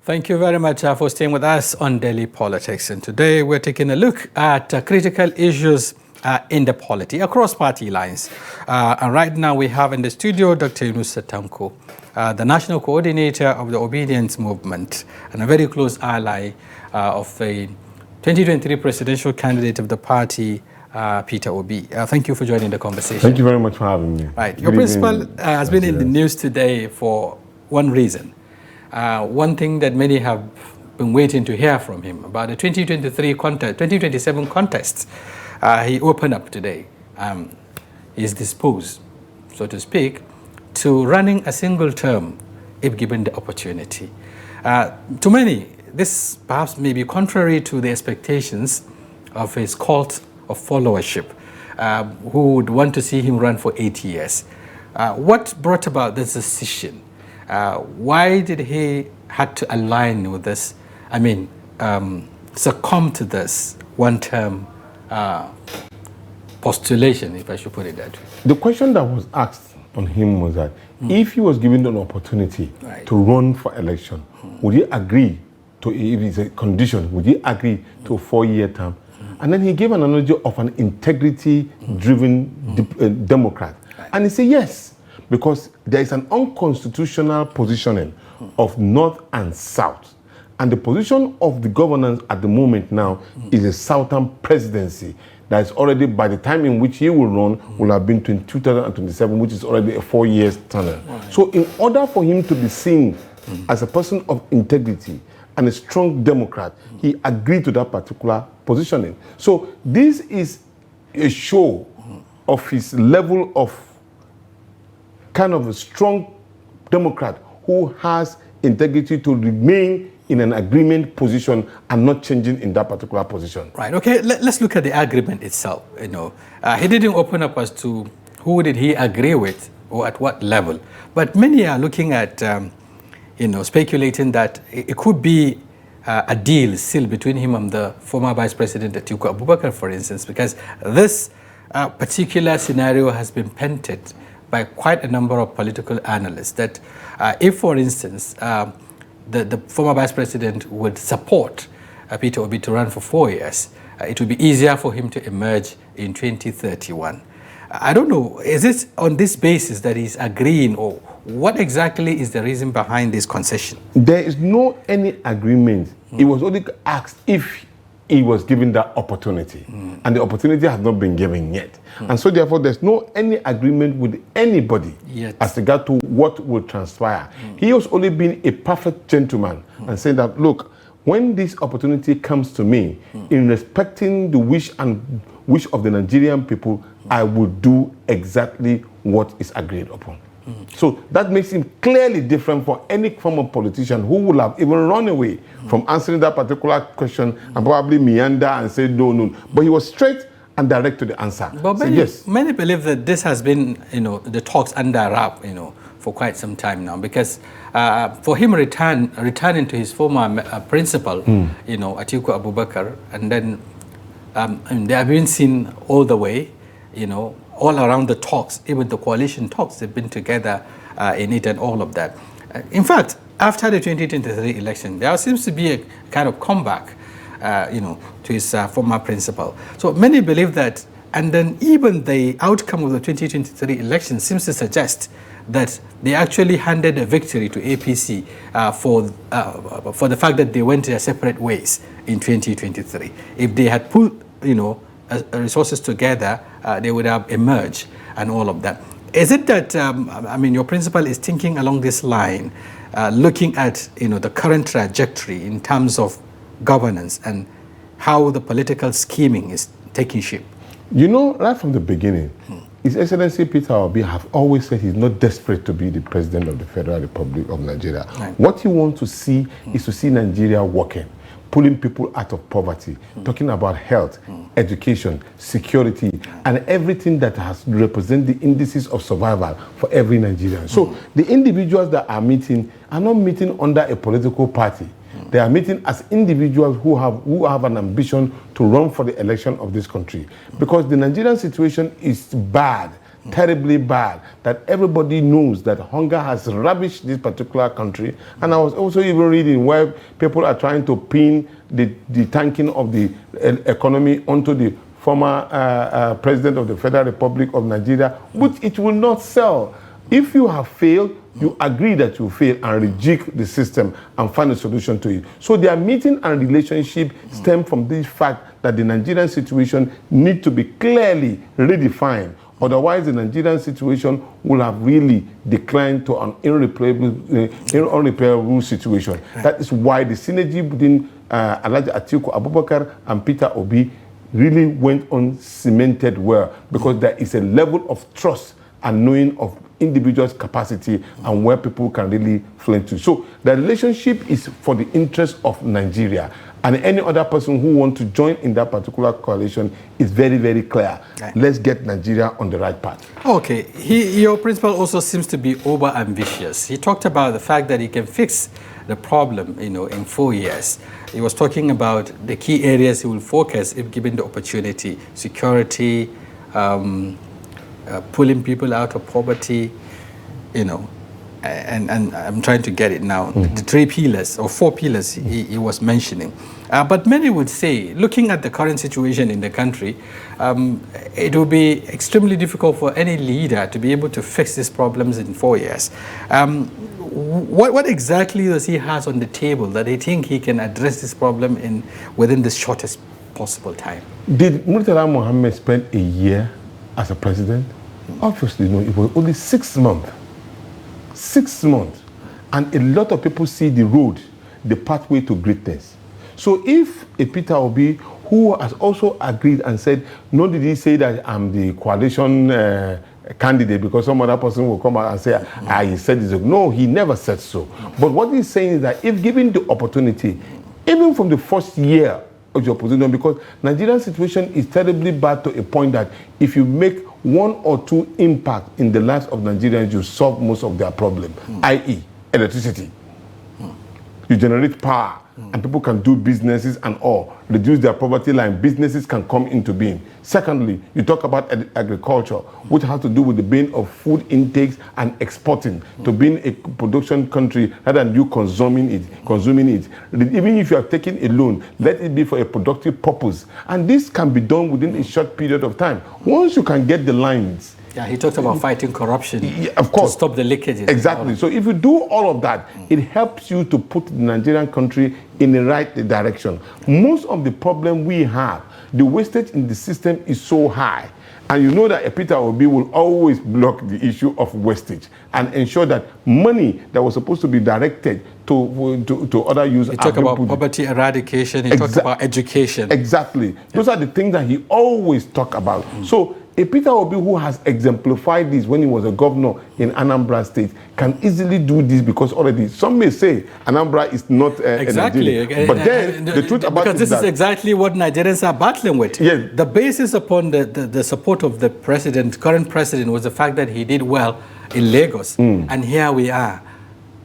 Thank you very much for staying with us on Daily Politics. And today we're taking a look at critical issues in the polity across party lines. And right now we have in the studio Dr. Yunusa Tanko, the national coordinator of the Obidiants movement and a very close ally of the 2023 presidential candidate of the party, Peter Obi. Thank you for joining the conversation. Thank you very much for having me. Right. Your principal has been in the news today for one reason. One thing that many have been waiting to hear from him about the 2027 contest. He opened up today. He's disposed, so to speak, to running a single term if given the opportunity. To many, this perhaps may be contrary to the expectations of his cult of followership, who would want to see him run for 8 years. What brought about this decision? Why did he had to align with this? I mean, succumb to this one-term postulation, if I should put it that way. The question that was asked on him was that if he was given an opportunity to run for election, would he agree to, if it's a condition, would he agree to a 4-year term? And then he gave an analogy of an integrity-driven Democrat. And he said yes. Because there is an unconstitutional positioning of North and South. And the position of the governance at the moment now is a Southern presidency that is already, by the time in which he will run, will have been 2027, which is already a 4-year tenure. So in order for him to be seen as a person of integrity and a strong Democrat, he agreed to that particular positioning. So this is a show of his level of kind of a strong Democrat who has integrity to remain in an agreement position and not changing in that particular position. Right. Okay. Let's look at the agreement itself. You know, he didn't open up as to who did he agree with or at what level. But many are looking at, speculating that it could be a deal still between him and the former Vice President Atiku Abubakar, for instance, because this particular scenario has been painted by quite a number of political analysts that if, for instance, the former vice president would support Peter Obi to run for 4 years, it would be easier for him to emerge in 2031. I don't know, is it on this basis that he's agreeing, or what exactly is the reason behind this concession? There is no any agreement. It was only asked if he was given that opportunity, and the opportunity has not been given yet. And so therefore there's no any agreement with anybody as regard to what will transpire. He has only been a perfect gentleman and saying that, look, when this opportunity comes to me, in respecting the wish of the Nigerian people, I will do exactly what is agreed upon. So that makes him clearly different from any former politician who would have even run away from answering that particular question and probably meander and say no. But he was straight and direct to the answer. But many believe that this has been, the talks under wrap, for quite some time now, because for him returning to his former principal, Atiku Abubakar, and then they have been seen all the way, all around the talks, even the coalition talks, they've been together in it and all of that. In fact, after the 2023 election, there seems to be a kind of comeback, to his former principal. So many believe that, and then even the outcome of the 2023 election seems to suggest that they actually handed a victory to APC for the fact that they went their separate ways in 2023. If they had put, resources together, they would have emerged and all of that. Is it that, your principal is thinking along this line, looking at, the current trajectory in terms of governance and how the political scheming is taking shape? Right from the beginning, His Excellency Peter Obi have always said he's not desperate to be the president of the Federal Republic of Nigeria. Right. What he wants to see is to see Nigeria working, pulling people out of poverty, talking about health, education, security, and everything that has represent the indices of survival for every Nigerian. So the individuals that are meeting are not meeting under a political party. They are meeting as individuals who have an ambition to run for the election of this country. Because the Nigerian situation is bad. terribly bad, that everybody knows that hunger has ravished this particular country. And I was also even reading where people are trying to pin the tanking of the economy onto the former president of the Federal Republic of Nigeria, which it will not sell. If you have failed, you agree that you failed and reject the system and find a solution to it. So their meeting and relationship stem from this fact that the Nigerian situation needs to be clearly redefined. Otherwise, the Nigerian situation will have really declined to an irreparable situation. Right. That is why the synergy between Alhaji Atiku Abubakar and Peter Obi really went on cemented well, because there is a level of trust and knowing of individuals' capacity and where people can really flow into. So the relationship is for the interest of Nigeria. And any other person who wants to join in that particular coalition is very, very clear. Right. Let's get Nigeria on the right path. Okay. Your principal also seems to be over-ambitious. He talked about the fact that he can fix the problem, in 4 years. He was talking about the key areas he will focus if given the opportunity: security, pulling people out of poverty, and I'm trying to get it now. The 3 pillars or 4 pillars he was mentioning. But many would say, looking at the current situation in the country, it will be extremely difficult for any leader to be able to fix these problems in 4 years. What exactly does he have on the table that he think he can address this problem within the shortest possible time? Did Murtala Mohammed spend a year as a president? Obviously, no. It was only 6 months. 6 months. And a lot of people see the road, the pathway to greatness. So if a Peter Obi, who has also agreed and said, no, did he say that I'm the coalition candidate, because some other person will come out and say, he said this. No, he never said so. But what he's saying is that if given the opportunity, even from the first year of your position, because Nigerian situation is terribly bad to a point that if you make 1 or 2 impact in the lives of Nigerians, you solve most of their problem, i.e. electricity. You generate power, and people can do businesses and all, reduce their poverty line, businesses can come into being. Secondly, you talk about agriculture, which has to do with the being of food intakes and exporting to being a production country rather than you consuming it. Even if you are taking a loan, let it be for a productive purpose. And this can be done within a short period of time. Once you can get the lines. Yeah, he talked about fighting corruption, of course, to stop the leakages. Exactly. So if you do all of that, it helps you to put the Nigerian country in the right direction. Most of the problem we have, the wastage in the system is so high. And you know that a Peter Obi will always block the issue of wastage and ensure that money that was supposed to be directed to other use. He talked about poverty eradication, he talked about education. Exactly. Those are the things that he always talk about. So a Peter Obi who has exemplified this when he was a governor in Anambra State can easily do this, because already some may say Anambra is not exactly. But then the truth about it is that this is exactly what Nigerians are battling with. Yes. The basis upon the support of the current president, was the fact that he did well in Lagos. And here we are.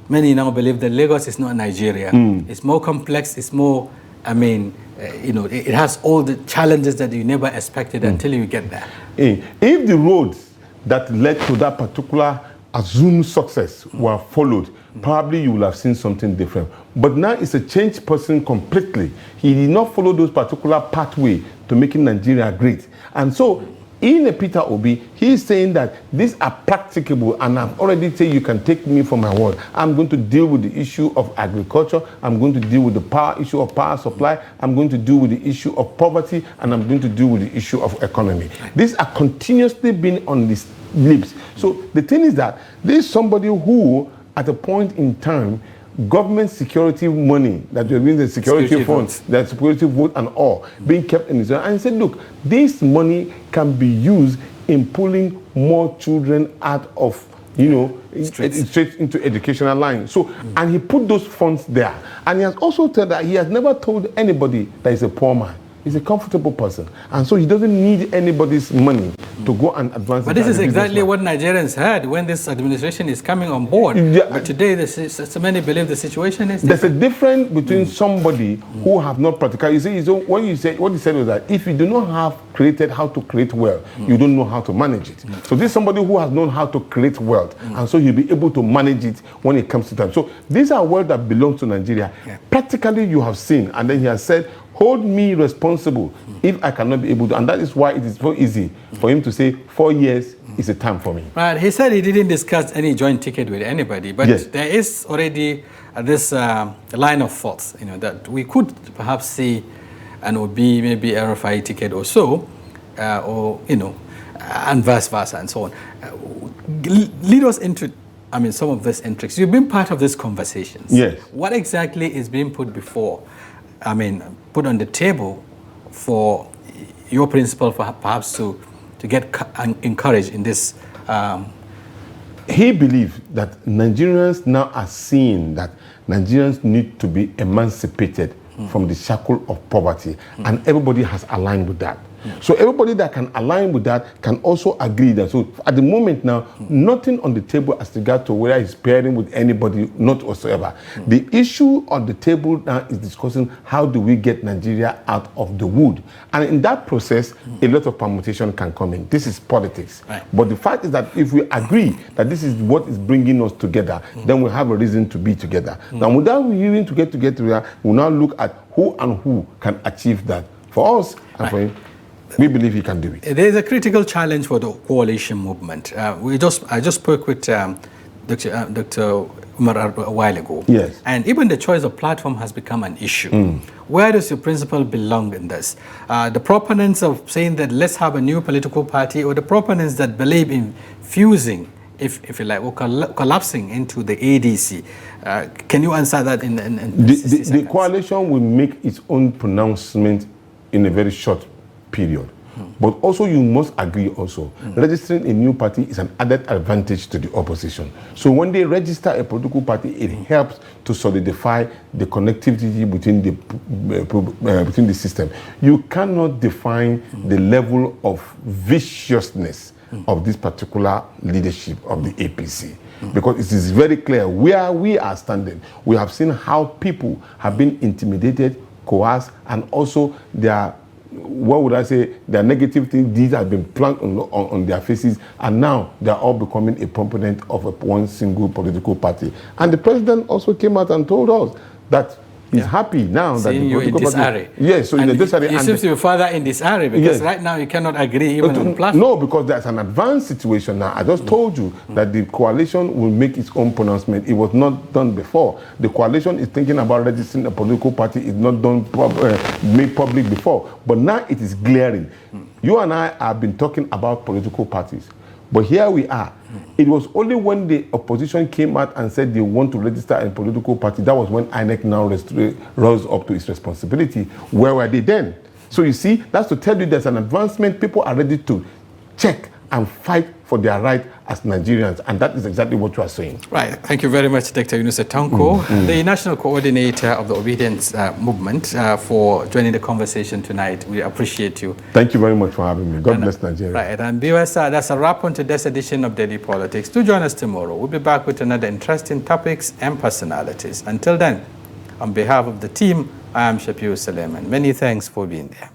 Many now believe that Lagos is not Nigeria. It's more complex, it's more, it has all the challenges that you never expected until you get there. If the roads that led to that particular assumed success were followed, probably you will have seen something different. But now it's a changed person completely. He did not follow those particular pathway to making Nigeria great. And so in a Peter Obi, he is saying that these are practicable, and I've already said you can take me for my word. I'm going to deal with the issue of agriculture. I'm going to deal with the issue of power supply. I'm going to deal with the issue of poverty, and I'm going to deal with the issue of economy. These are continuously being on his lips. So the thing is that there is somebody who, at a point in time, government security money that you're using, the security funds, the security vote and all, being kept in Israel. And he said, look, this money can be used in pulling more children out of, straight into educational lines. So, and he put those funds there. And he has also said that he has never told anybody that he's a poor man. He's a comfortable person. And so he doesn't need anybody's money to go and advance. But this is exactly what Nigerians had when this administration is coming on board. Yeah. But today, so many believe the situation is different. There's a difference between somebody who have not practically. You see, so what he said was that if you do not have created how to create wealth, you don't know how to manage it. So this is somebody who has known how to create wealth, and so he'll be able to manage it when it comes to time. So these are wealth that belongs to Nigeria. Yeah. Practically, you have seen, and then he has said, hold me responsible if I cannot be able to. And that is why it is very easy for him to say 4 years is a time for me. Right. He said he didn't discuss any joint ticket with anybody, but yes, there is already this line of thoughts, that we could perhaps see an OB, maybe a RFI ticket or so, or, and vice versa and so on. Lead us into, some of this intrigues. You've been part of these conversations. Yes. What exactly is being put before? Put on the table for your principal for perhaps to get encouraged in this? He believed that Nigerians now are seeing that Nigerians need to be emancipated from the shackle of poverty, and everybody has aligned with that. So everybody that can align with that can also agree that. So at the moment now, nothing on the table as regard to whether he's pairing with anybody, not whatsoever. The issue on the table now is discussing how do we get Nigeria out of the wood. And in that process, a lot of permutation can come in. This is politics. Right. But the fact is that if we agree that this is what is bringing us together, then we have a reason to be together. Now, without willing to get together, we'll now look at who can achieve that. For us and for him, we believe he can do it. There is a critical challenge for the coalition movement. I just spoke with Dr. Umar a while ago. Yes. And even the choice of platform has become an issue. Where does your principle belong in this? The proponents of saying that let's have a new political party, or the proponents that believe in fusing, if you like, or collapsing into the ADC? Can you answer that in the coalition will make its own pronouncement in a very short period. But also you must agree also, registering a new party is an added advantage to the opposition. So when they register a political party, it helps to solidify the connectivity between the system. You cannot define the level of viciousness of this particular leadership of the APC. Because it is very clear where we are standing. We have seen how people have been intimidated, coerced, and also their their negative things, these have been planted on their faces, and now they are all becoming a proponent of one single political party. And the president also came out and told us that he's happy now that the political party... Yes, so in disarray. It seems to be further in disarray, because right now you cannot agree even on platform. No, because there's an advanced situation now. I just told you that the coalition will make its own pronouncement. It was not done before. The coalition is thinking about registering a political party. It's not done made public before. But now it is glaring. You and I have been talking about political parties. But here we are. It was only when the opposition came out and said they want to register a political party, that was when INEC now rose up to its responsibility. Where were they then? So you see, that's to tell you there's an advancement. People are ready to check and fight for their right as Nigerians, and that is exactly what you are saying. Right. Thank you very much, Dr. Yunusa Tanko, the National Coordinator of the Obidiants Movement, for joining the conversation tonight. We appreciate you. Thank you very much for having me. God bless Nigeria. Right. And viewers, that's a wrap on today's edition of Daily Politics. Do join us tomorrow. We'll be back with another interesting topics and personalities. Until then, on behalf of the team, I am Shafi'u Suleiman. Many thanks for being there.